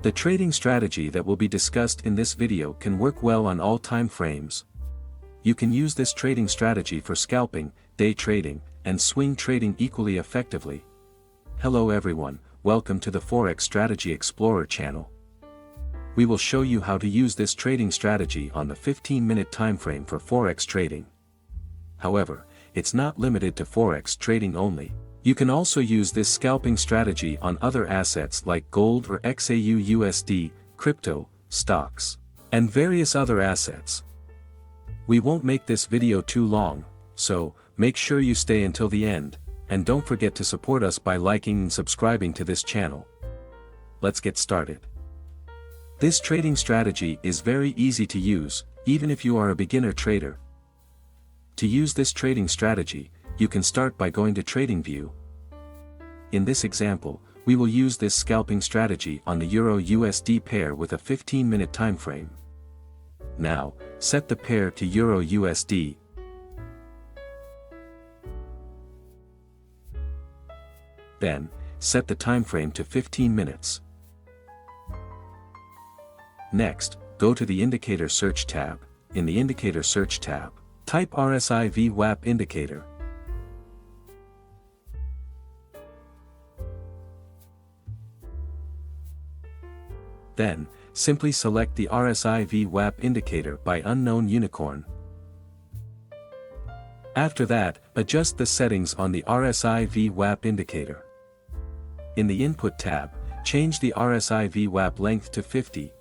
The trading strategy that will be discussed in this video can work well on all time frames. You can use this trading strategy for scalping, day trading, and swing trading equally effectively. Hello everyone, welcome to the Forex Strategy Explorer channel. We will show you how to use this trading strategy on the 15-minute time frame for Forex trading. However, it's not limited to Forex trading only. You can also use this scalping strategy on other assets like gold or xauusd, crypto, stocks, and various other assets. We won't make this video too long, so make sure you stay until the end, and don't forget to support us by liking and subscribing to this channel. Let's get started. This trading strategy is very easy to use, even if you are a beginner trader. To use this trading strategy, you can start by going to Tradingview. In this example, we will use this scalping strategy on the Euro-USD pair with a 15-minute time frame. Now, set the pair to Euro-USD. Then, set the time frame to 15 minutes. Next, go to the Indicator Search tab. In the Indicator Search tab, type RSI VWAP indicator. Then, simply select the RSI VWAP indicator by Unknown Unicorn. After that, adjust the settings on the RSI VWAP indicator. In the Input tab, change the RSI VWAP length to 50.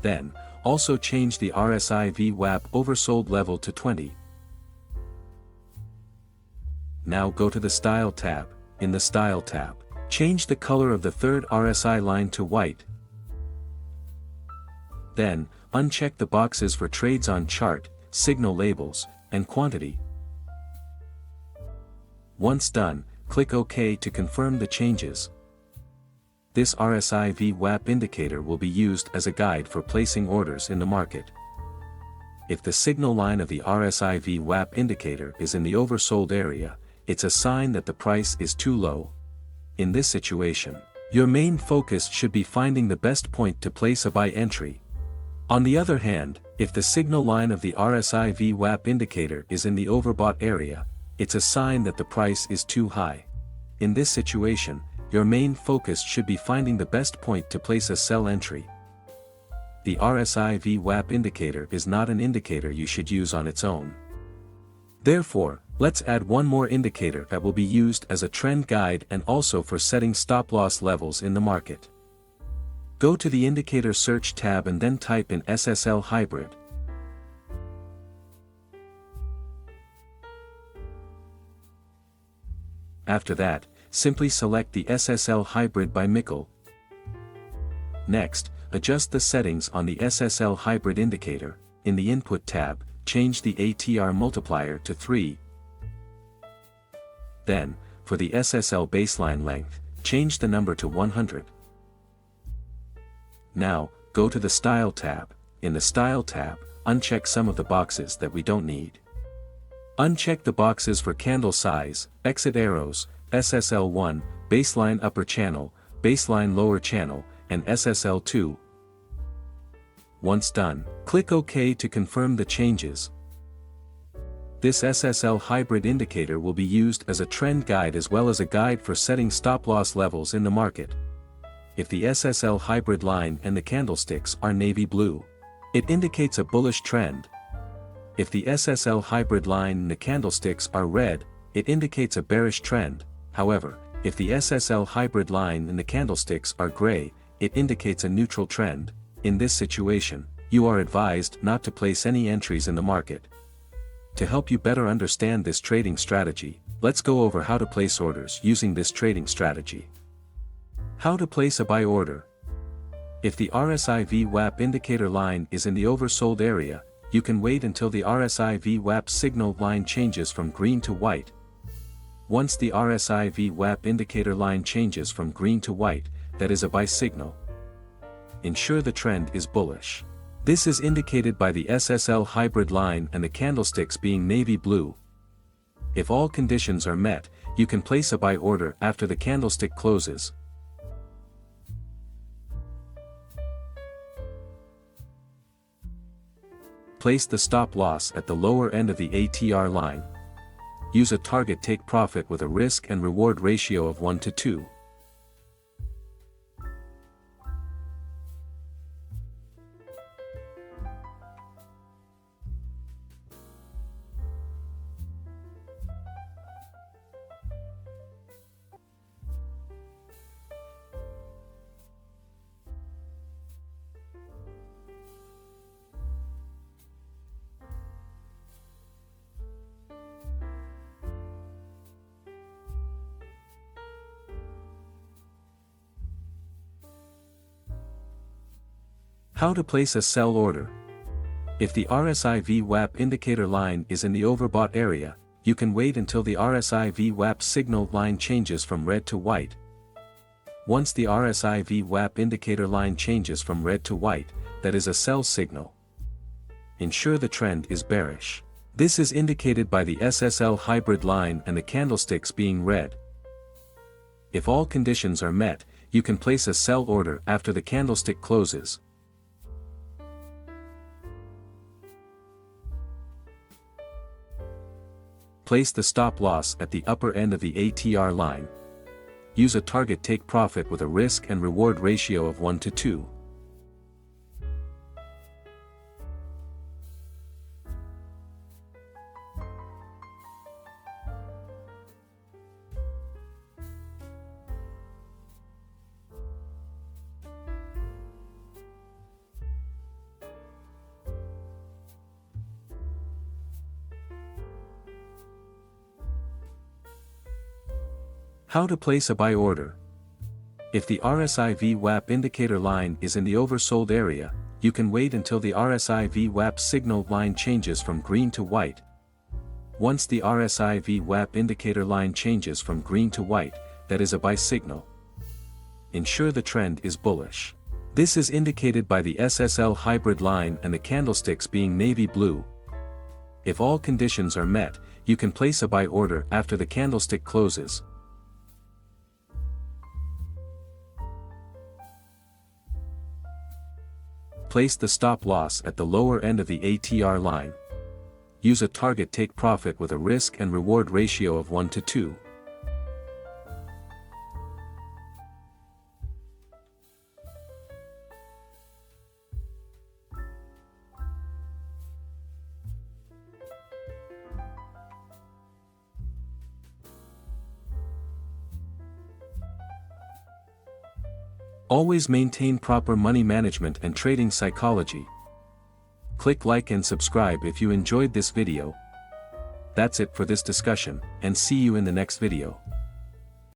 Then, also change the RSI VWAP oversold level to 20. Now go to the Style tab. In the Style tab, change the color of the third RSI line to white. Then, uncheck the boxes for trades on chart, signal labels, and quantity. Once done, click OK to confirm the changes. This RSI VWAP indicator will be used as a guide for placing orders in the market. If the signal line of the RSI VWAP indicator is in the oversold area, it's a sign that the price is too low. In this situation, your main focus should be finding the best point to place a buy entry. On the other hand, if the signal line of the RSI VWAP indicator is in the overbought area, it's a sign that the price is too high. In this situation, your main focus should be finding the best point to place a sell entry. The RSI VWAP indicator is not an indicator you should use on its own. Therefore, let's add one more indicator that will be used as a trend guide and also for setting stop-loss levels in the market. Go to the Indicator Search tab and then type in SSL Hybrid. After that, simply select the SSL Hybrid by Mikkel. Next, adjust the settings on the SSL Hybrid indicator. In the Input tab, change the ATR multiplier to 3. Then, for the SSL baseline length, change the number to 100. Now, go to the Style tab. In the Style tab, uncheck some of the boxes that we don't need. Uncheck the boxes for candle size, exit arrows, SSL1, baseline upper channel, baseline lower channel, and SSL2. Once done, click OK to confirm the changes. This SSL Hybrid indicator will be used as a trend guide as well as a guide for setting stop-loss levels in the market. If the SSL Hybrid line and the candlesticks are navy blue, it indicates a bullish trend. If the SSL Hybrid line and the candlesticks are red, it indicates a bearish trend. However, if the SSL Hybrid line and the candlesticks are gray, it indicates a neutral trend. In this situation, you are advised not to place any entries in the market. To help you better understand this trading strategy, let's go over how to place orders using this trading strategy. How to place a buy order. If the RSI VWAP indicator line is in the oversold area, you can wait until the RSI VWAP signal line changes from green to white. Once the RSI VWAP indicator line changes from green to white, that is a buy signal. Ensure the trend is bullish. This is indicated by the SSL Hybrid line and the candlesticks being navy blue. If all conditions are met, you can place a buy order after the candlestick closes. Place the stop loss at the lower end of the ATR line. Use a target take profit with a risk and reward ratio of 1 to 2. How to place a sell order. If the RSI VWAP indicator line is in the overbought area, you can wait until the RSI VWAP signal line changes from red to white. Once the RSI VWAP indicator line changes from red to white, that is a sell signal. Ensure the trend is bearish. This is indicated by the SSL Hybrid line and the candlesticks being red. If all conditions are met, you can place a sell order after the candlestick closes. Place the stop loss at the upper end of the ATR line. Use a target take profit with a risk and reward ratio of 1 to 2. How to place a buy order. If the RSI VWAP indicator line is in the oversold area, you can wait until the RSI VWAP signal line changes from green to white. Once the RSI VWAP indicator line changes from green to white, that is a buy signal. Ensure the trend is bullish. This is indicated by the SSL Hybrid line and the candlesticks being navy blue. If all conditions are met, you can place a buy order after the candlestick closes. Place the stop loss at the lower end of the ATR line. Use a target take profit with a risk and reward ratio of 1 to 2. Always maintain proper money management and trading psychology. Click like and subscribe if you enjoyed this video. That's it for this discussion, and see you in the next video.